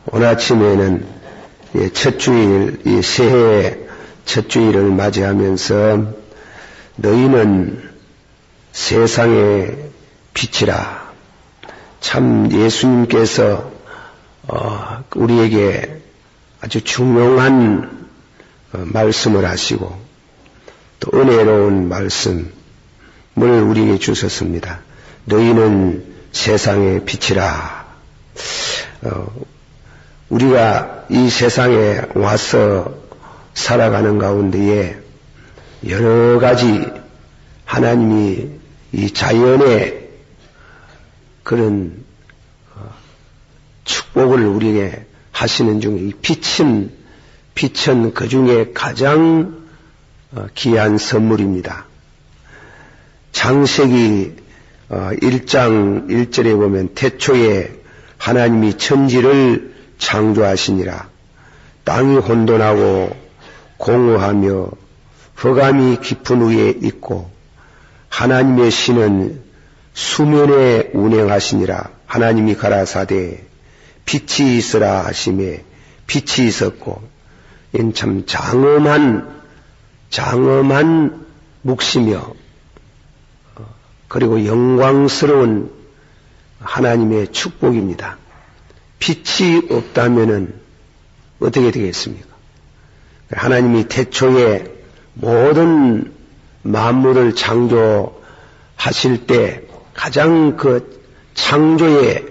오늘 아침에는 첫 주일, 이 새해 첫 주일을 맞이하면서 너희는 세상의 빛이라. 참 예수님께서 우리에게 아주 중요한 말씀을 하시고 또 은혜로운 말씀을 우리에게 주셨습니다. 너희는 세상의 빛이라. 우리가 이 세상에 와서 살아가는 가운데에 여러 가지 하나님이 이 자연의 그런 축복을 우리에게 하시는 중에 이 빛은 그 중에 가장 귀한 선물입니다. 창세기 1장 1절에 보면 태초에 하나님이 천지를 창조하시니라. 땅이 혼돈하고 공허하며 흑암이 깊은 위에 있고 하나님의 신은 수면에 운행하시니라. 하나님이 가라사대 빛이 있으라 하시매 빛이 있었고. 이는 참 장엄한 묵시며 그리고 영광스러운 하나님의 축복입니다. 빛이 없다면은 어떻게 되겠습니까? 하나님이 태초에 모든 만물을 창조하실 때 가장 그 창조의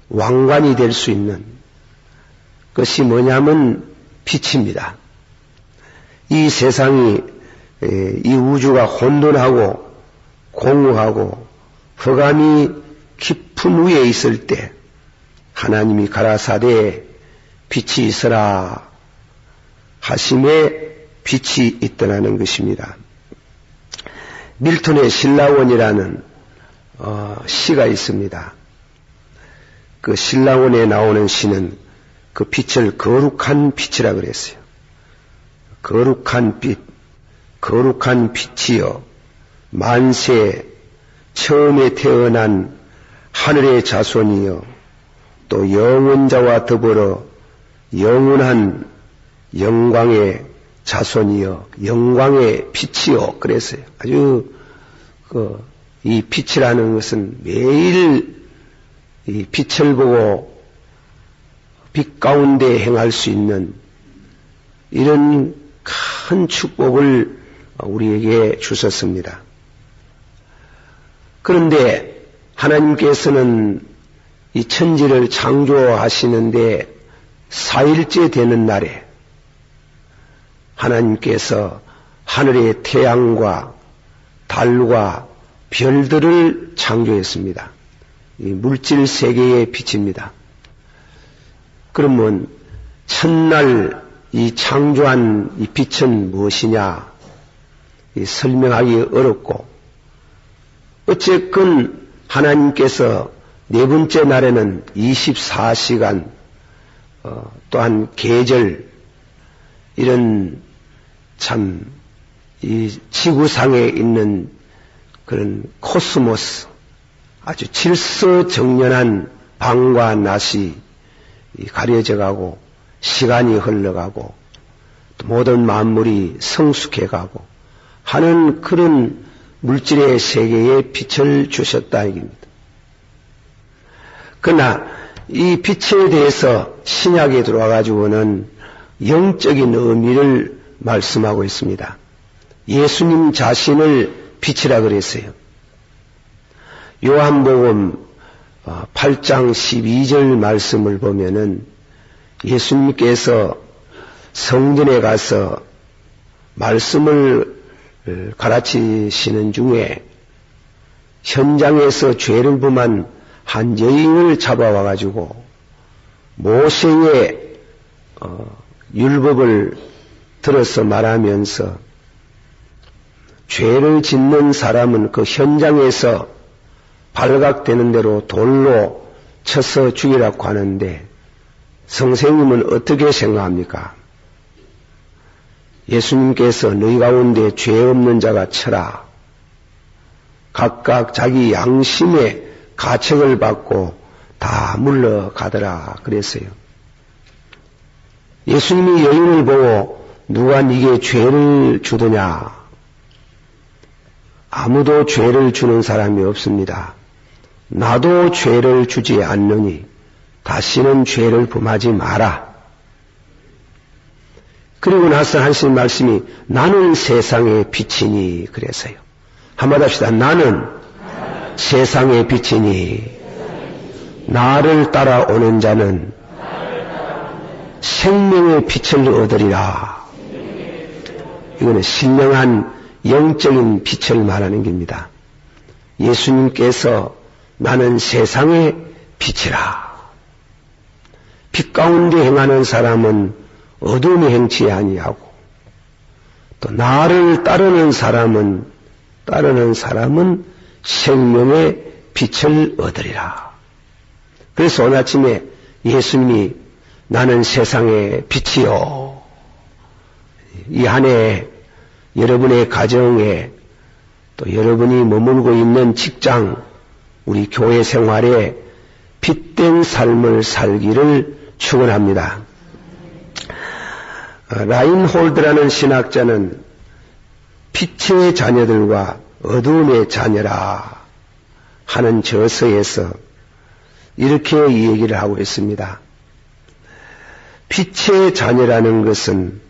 왕관이 될 수 있는 것이 뭐냐면 빛입니다. 이 세상이, 이 우주가 혼돈하고 공허하고 흑암이 깊은 위에 있을 때 하나님이 가라사대 빛이 있으라 하심에 빛이 있더라는 것입니다. 밀턴의 신라원이라는 시가 있습니다. 그 신라원에 나오는 시는 그 빛을 거룩한 빛이라 그랬어요. 거룩한 빛이여 만세 처음에 태어난 하늘의 자손이여 또 영원자와 더불어 영원한 영광의 자손이여 영광의 빛이여 그랬어요. 아주 이 빛이라는 것은 매일 이 빛을 보고 빛 가운데 행할 수 있는 이런 큰 축복을 우리에게 주셨습니다. 그런데 하나님께서는 이 천지를 창조하시는데 4일째 되는 날에 하나님께서 하늘의 태양과 달과 별들을 창조했습니다. 이 물질 세계의 빛입니다. 그러면 첫날 이 창조한 이 빛은 무엇이냐? 설명하기 어렵고 어쨌건 하나님께서 네 번째 날에는 24시간 또한 계절 이런 참 이 지구상에 있는 그런 코스모스 아주 질서정연한 밤과 낮이 가려져 가고 시간이 흘러가고 또 모든 만물이 성숙해 가고 하는 그런 물질의 세계에 빛을 주셨다 이깁니다. 그러나 이 빛에 대해서 신약에 들어와 가지고는 영적인 의미를 말씀하고 있습니다. 예수님 자신을 빛이라 그랬어요. 요한복음 8장 12절 말씀을 보면은 예수님께서 성전에 가서 말씀을 가르치시는 중에 현장에서 죄를 범한 한 여인을 잡아와 가지고 모세의 율법을 들어서 말하면서 죄를 짓는 사람은 그 현장에서 발각되는 대로 돌로 쳐서 죽이라고 하는데 선생님은 어떻게 생각합니까? 예수님께서 너희 가운데 죄 없는 자가 쳐라. 각각 자기 양심의 가책을 받고 다 물러가더라 그랬어요. 예수님이 여인을 보고 누가 네게 죄를 주더냐? 아무도 죄를 주는 사람이 없습니다. 나도 죄를 주지 않느니 다시는 죄를 범하지 마라. 그리고 나서 하신 말씀이 나는 세상의 빛이니 그래서요. 한마디 합시다. 나는 세상의 빛이니 나를 따라오는 자는 생명의 빛을 얻으리라. 이거는 신령한 영적인 빛을 말하는 겁니다. 예수님께서 나는 세상의 빛이라. 빛 가운데 행하는 사람은 어둠에 행치 아니하고 또 나를 따르는 사람은 생명의 빛을 얻으리라. 그래서 오늘 아침에 예수님이 나는 세상의 빛이요. 이 한 해 여러분의 가정에 또 여러분이 머물고 있는 직장, 우리 교회 생활에 빛된 삶을 살기를 축원합니다. 라인홀드라는 신학자는 빛의 자녀들과 어두움의 자녀라 하는 저서에서 이렇게 이 얘기를 하고 있습니다. 빛의 자녀라는 것은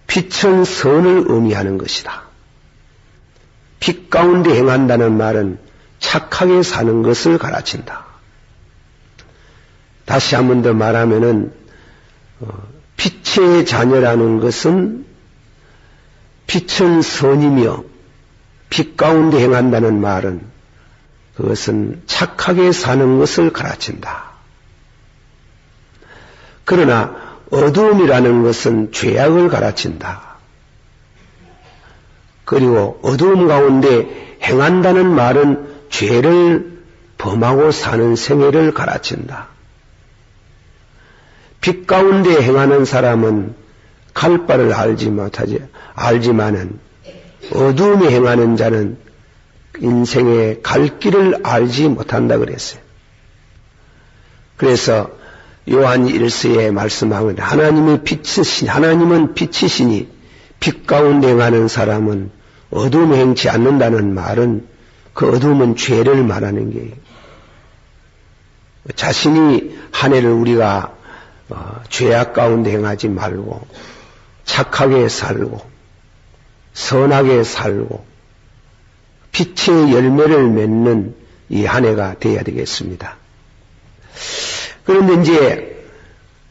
빛은 선을 의미하는 것이다. 빛 가운데 행한다는 말은 착하게 사는 것을 가르친다. 다시 한 번 더 말하면은 빛의 자녀라는 것은 빛은 선이며 빛 가운데 행한다는 말은 그것은 착하게 사는 것을 가르친다. 그러나 어두움이라는 것은 죄악을 가르친다. 그리고 어두움 가운데 행한다는 말은 죄를 범하고 사는 생애를 가르친다. 빛 가운데 행하는 사람은 갈 바를 알지만은 어두움에 행하는 자는 인생의 갈 길을 알지 못한다 그랬어요. 그래서 요한 1서에 말씀하는 하나님은 빛이시니 빛 가운데 행하는 사람은 어두움에 행치 않는다는 말은 그 어두움은 죄를 말하는 게 자신이 한 해를 우리가 죄악 가운데 행하지 말고 착하게 살고 선하게 살고 빛의 열매를 맺는 이 한 해가 되어야 되겠습니다. 그런데 이제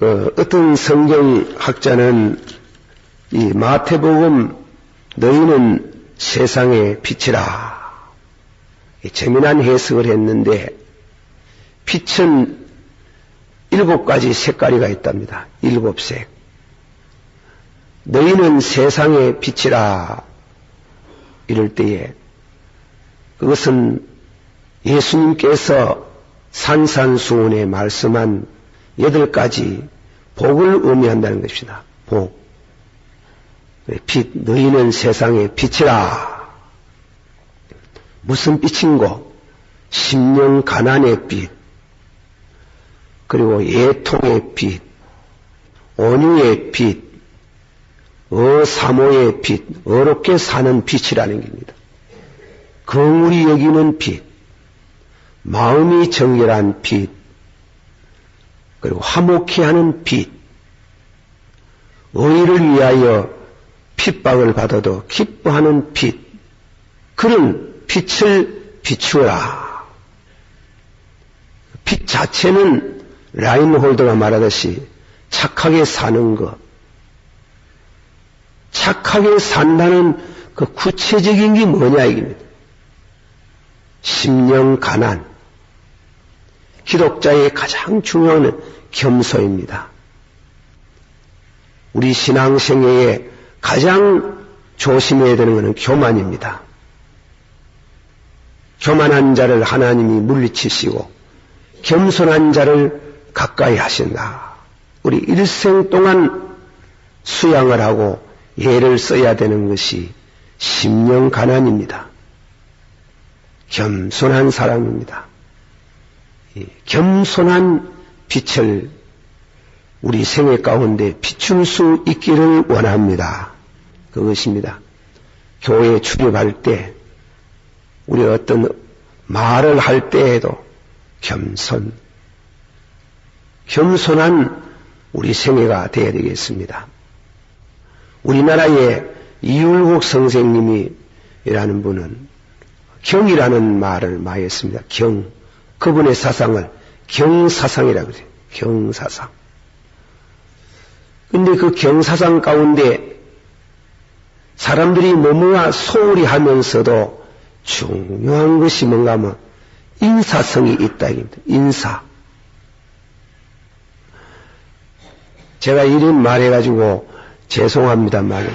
어떤 성경학자는 이 마태복음 너희는 세상의 빛이라 재미난 해석을 했는데 빛은 7가지 색깔이가 있답니다. 7색. 너희는 세상의 빛이라 이럴 때에 그것은 예수님께서 산산수훈에 말씀한 8가지 복을 의미한다는 것입니다. 복. 빛, 너희는 세상의 빛이라. 무슨 빛인고? 심령 가난의 빛, 그리고 애통의 빛, 온유의 빛, 사모의 빛, 어렵게 사는 빛이라는 겁니다. 긍휼히 여기는 빛, 마음이 정결한 빛, 그리고 화목히 하는 빛, 의를 위하여 핍박을 받아도 기뻐하는 빛, 그런 빛을 비추어라. 빛 자체는 라인홀드가 말하듯이 착하게 사는 것, 착하게 산다는 그 구체적인 게 뭐냐 이겁니다. 심령 가난, 기독자의 가장 중요한 겸손입니다. 우리 신앙생애에 가장 조심해야 되는 것은 교만입니다. 교만한 자를 하나님이 물리치시고 겸손한 자를 가까이 하신다. 우리 일생 동안 수양을 하고 예를 써야 되는 것이 심령 가난입니다. 겸손한 사람입니다. 겸손한 빛을 우리 생애 가운데 비출 수 있기를 원합니다. 그것입니다. 교회에 출입할 때 우리 어떤 말을 할 때에도 겸손한 우리 생애가 되어야 되겠습니다. 우리나라의 이율곡 선생님이라는 분은 경이라는 말을 많이 했습니다. 그분의 사상을 경사상이라고 그래요. 경사상. 근데 그 경사상 가운데 사람들이 너무나 소홀히 하면서도 중요한 것이 뭔가 하면 인사성이 있다. 인사. 제가 이런 말 해가지고 죄송합니다만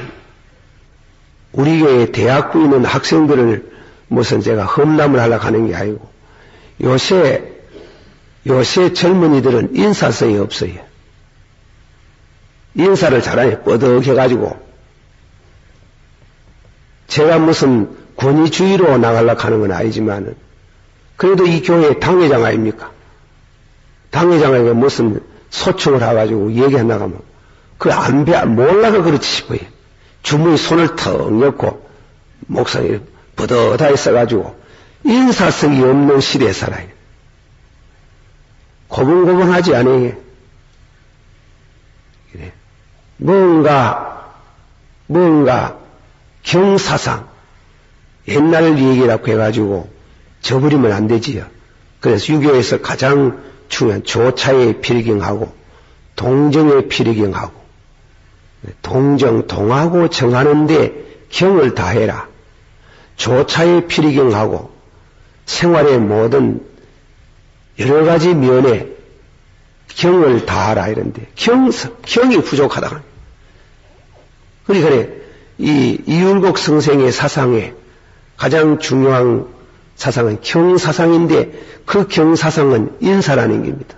우리 교회 대학부에 있는 학생들을 무슨 제가 험담을 하려고 하는 게 아니고 요새 젊은이들은 인사성이 없어요. 인사를 잘하니 뻐덕해가지고 제가 무슨 권위주의로 나가려고 하는 건 아니지만 그래도 이 교회 당회장 아닙니까? 당회장에게 무슨 소총을 해가지고 얘기하나가면 그 몰라가 그렇지 싶어요. 주머니 손을 턱 넣고 목상에 버젓하게 써가지고 인사성이 없는 시대에 살아요. 고분고분하지 않아요. 그래. 뭔가 경사상 옛날 얘기라고 해가지고 저버리면 안 되지요. 그래서 유교에서 가장 중요한 조차에 필경하고 동정에 필경하고 동하고 정하는데 경을 다해라. 조차에 필경하고 생활의 모든 여러 가지 면에 경을 다하라 이런데 경이 부족하다. 그래 이 이율곡 선생의 사상에 가장 중요한 사상은 경사상인데 그 경사상은 인사라는 겁니다.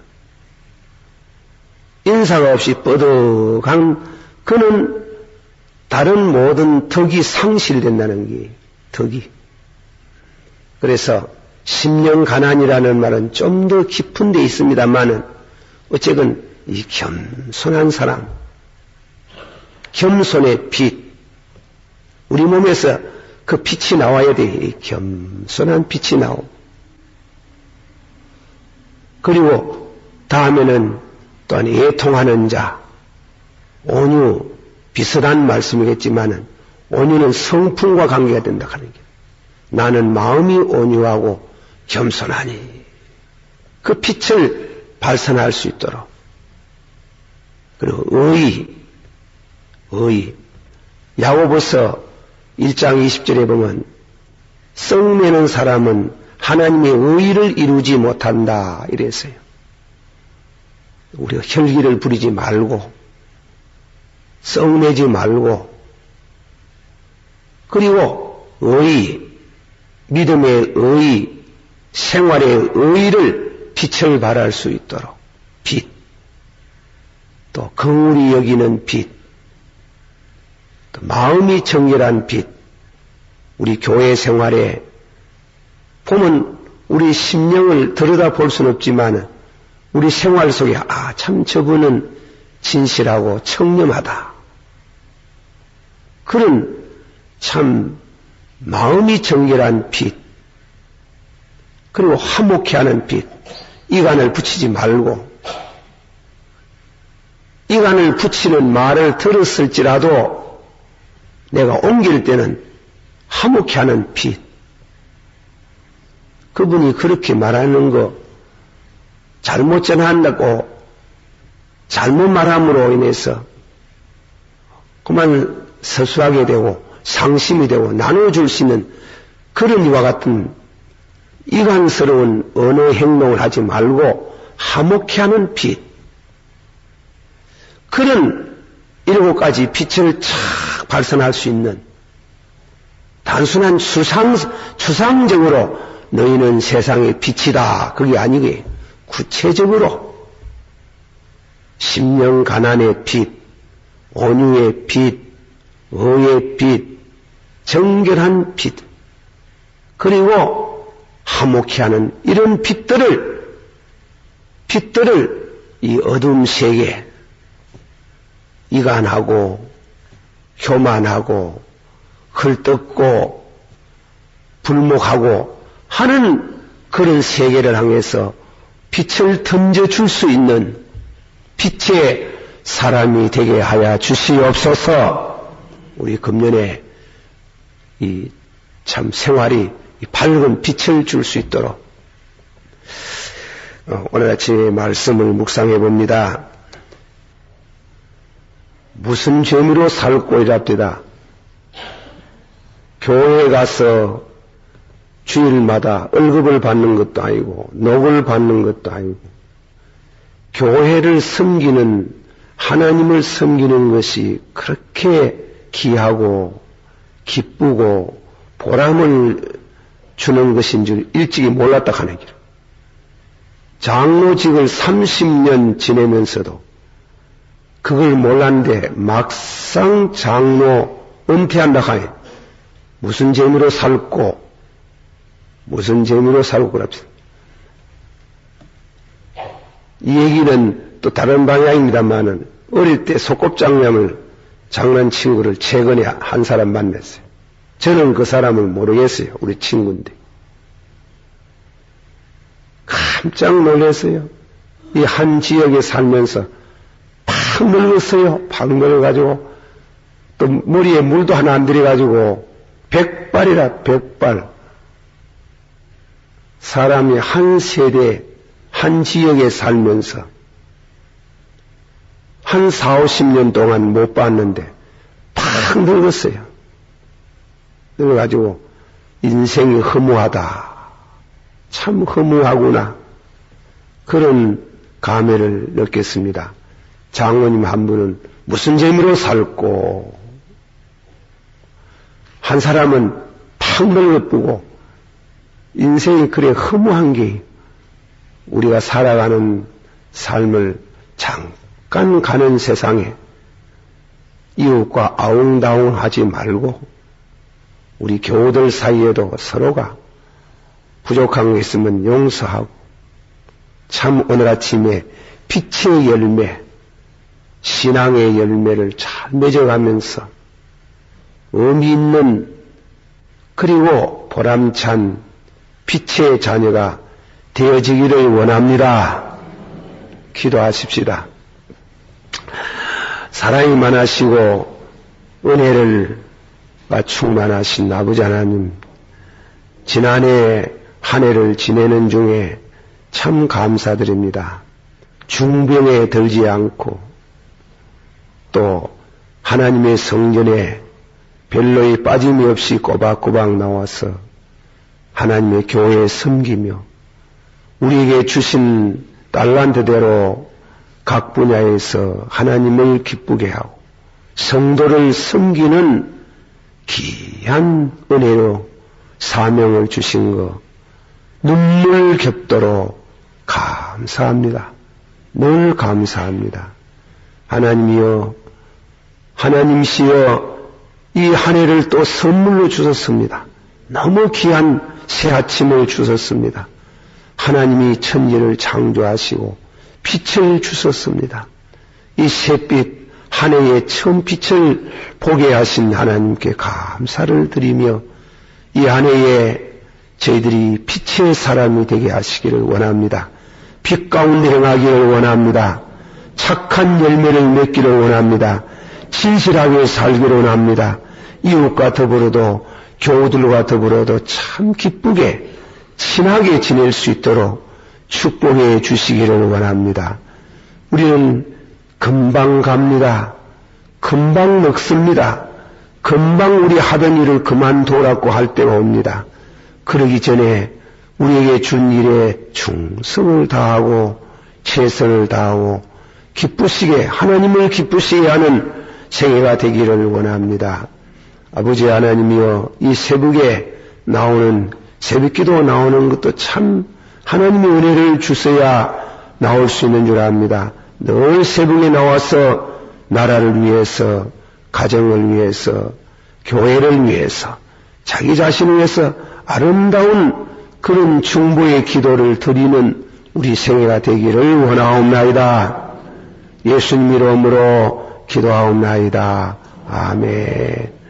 인사가 없이 뻐덕한 그는 다른 모든 덕이 상실된다는 게 덕이. 그래서 심령 가난이라는 말은 좀 더 깊은 데 있습니다만은 어쨌든 이 겸손한 사람, 겸손의 빛, 우리 몸에서 그 빛이 나와야 돼. 이 겸손한 빛이 나오고. 그리고 다음에는 또한 애통하는 자, 온유, 비슷한 말씀이겠지만은 온유는 성품과 관계가 된다 하는 게. 나는 마음이 온유하고 겸손하니 그 빛을 발산할 수 있도록. 그리고 의의. 야고보서 1장 20절에 보면 썩내는 사람은 하나님의 의의를 이루지 못한다 이랬어요. 우리가 혈기를 부리지 말고 썩내지 말고 그리고 의의, 믿음의 의의, 생활의 의의를 빛을 발할 수 있도록 빛, 또 긍휼히 여기는 빛, 또 마음이 정결한 빛, 우리 교회 생활에 보면 우리 심령을 들여다볼 수는 없지만 우리 생활 속에 참 저분은 진실하고 청렴하다. 그런 참 마음이 정결한 빛, 그리고 화목해 하는 빛, 이간을 붙이지 말고 이간을 붙이는 말을 들었을지라도 내가 옮길 때는 화목해 하는 빛. 그분이 그렇게 말하는 거 잘못 전한다고 잘못 말함으로 인해서 그만 서수하게 되고 상심이 되고 나눠줄 수 있는 그런 이와 같은 이간스러운 언어 행동을 하지 말고 화목해 하는 빛. 그런 7가지 빛을 착 발산할 수 있는 단순한 추상적으로 너희는 세상의 빛이다. 그게 아니게 구체적으로 심령 가난의 빛, 온유의 빛, 의의 빛, 정결한 빛, 그리고 화목해 하는 이런 빛들을 이 어둠 세계, 이간하고 교만하고 헐뜯고 불목하고 하는 그런 세계를 향해서 빛을 던져줄 수 있는 빛의 사람이 되게 하여 주시옵소서. 우리 금년에 이 참 생활이 밝은 빛을 줄 수 있도록 오늘 아침에 말씀을 묵상해 봅니다. 무슨 죄미로 살고 이랍디다. 교회에 가서 주일마다 월급을 받는 것도 아니고 녹을 받는 것도 아니고 교회를 섬기는 하나님을 섬기는 것이 그렇게 귀하고 기쁘고 보람을 주는 것인 줄 일찍이 몰랐다 하는 길. 장로직을 30년 지내면서도 그걸 몰랐는데 막상 장로 은퇴한다 하니 무슨 재미로 살고 그럽시다. 이 얘기는 또 다른 방향입니다만은 어릴 때 소꿉장남을 장난친 거를 최근에 한 사람 만났어요. 저는 그 사람을 모르겠어요. 우리 친구인데. 깜짝 놀랐어요. 이 한 지역에 살면서 팍 늙었어요. 팍 늙어가지고 또 머리에 물도 하나 안 들여가지고 100발이라 100발. 사람이 한 세대 한 지역에 살면서 한 40-50년 동안 못 봤는데 팍 늙었어요. 그래가지고 인생이 허무하다. 참 허무하구나. 그런 감회를 느꼈습니다. 장로님 한 분은 무슨 재미로 살고 한 사람은 팍 늙어쁘고 인생이 그래 허무한 게 우리가 살아가는 삶을 잠깐 가는 세상에 이웃과 아웅다웅하지 말고 우리 교우들 사이에도 서로가 부족한 게 있으면 용서하고 참 오늘 아침에 빛의 열매, 신앙의 열매를 잘 맺어가면서 의미 있는 그리고 보람찬 빛의 자녀가 되어지기를 원합니다. 기도하십시다. 사랑이 많으시고 은혜를 충만하신 아버지 하나님, 지난해 한 해를 지내는 중에 참 감사드립니다. 중병에 들지 않고 또 하나님의 성전에 별로의 빠짐이 없이 꼬박꼬박 나와서 하나님의 교회에 섬기며 우리에게 주신 달란트대로 각 분야에서 하나님을 기쁘게 하고 성도를 섬기는 귀한 은혜로 사명을 주신 거 눈물 겹도록 감사합니다. 늘 감사합니다. 하나님이여, 하나님시여, 이 한 해를 또 선물로 주셨습니다. 너무 귀한 새 아침을 주셨습니다. 하나님이 천지를 창조하시고 빛을 주셨습니다. 이 새빛 한 해의 처음 빛을 보게 하신 하나님께 감사를 드리며 이 한 해에 저희들이 빛의 사람이 되게 하시기를 원합니다. 빛 가운데 행하기를 원합니다. 착한 열매를 맺기를 원합니다. 진실하게 살기를 원합니다. 이웃과 더불어도 교우들과 더불어도 참 기쁘게 친하게 지낼 수 있도록 축복해 주시기를 원합니다. 우리는 금방 갑니다. 금방 늙습니다. 금방 우리 하던 일을 그만두라고 할 때가 옵니다. 그러기 전에 우리에게 준 일에 충성을 다하고 최선을 다하고 기쁘시게 하나님을 기쁘시게 하는 생애가 되기를 원합니다. 아버지 하나님이여, 이 새벽에 나오는 새벽기도 나오는 것도 참 하나님의 은혜를 주셔야 나올 수 있는 줄 압니다. 늘 새벽에 나와서 나라를 위해서, 가정을 위해서, 교회를 위해서, 자기 자신을 위해서 아름다운 그런 중보의 기도를 드리는 우리 생애가 되기를 원하옵나이다. 예수님 이름으로 기도하옵나이다. 아멘.